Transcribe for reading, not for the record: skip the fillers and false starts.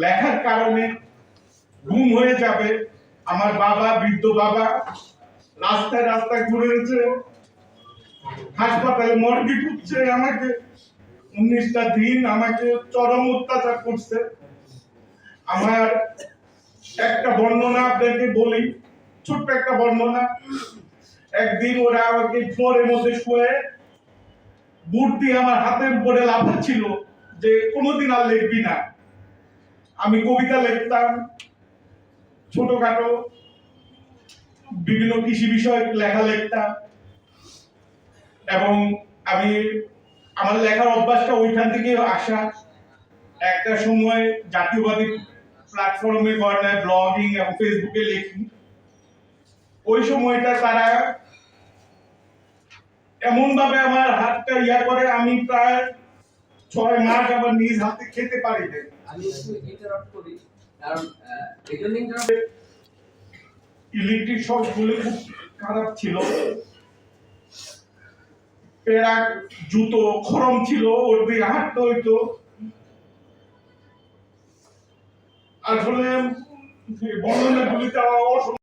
লেখার কারণে গুম হয়ে যাবে। আমার বাবা, বৃদ্ধ বাবা রাস্তায় রাস্তায় ঘুরেছে, হাসপাতালে মর্গে খুঁজছে, আমাকে 19টা দিন আমাকে চরম অত্যাচার করছে। আমার একটা বর্ণনা আপনাকে বলি, ছোট্ট একটা বর্ণনা। একদিন ওরা আমাকে ফ্লোরের মধ্যে শুয়ে বুট দিয়ে আমার হাতের উপরে লাফাচ্ছিল যে কোনোদিন আর লিখবি না। আমি কবিতা লিখতাম, ছোটখাটো বিভিন্ন কৃষি বিষয়ক লেখা লিখতাম, এবং আমি আমার লেখার অভ্যাসটা ওইখান থেকে আসা। একটা সময় জাতীয়বাদী প্ল্যাটফর্মে গড়ায় ব্লগিং এবং ফেসবুকে লিখি। ওই সময়টা তারা এমন ভাবে আমার হাতটা ইয়া করে, আমি প্রায় 6 মাস আবার নিজ হাতে খেতে পারি না। আমি একটু ইন্টারাপ্ট করি, কারণ এজন্য ইলেকট্রিক শক গুলো খুব খারাপ ছিল, পেরাক জুতো খরম ছিল, ওর দিয়ে হাঁটতে হইতো। আসলে বর্ণনা গুলিতে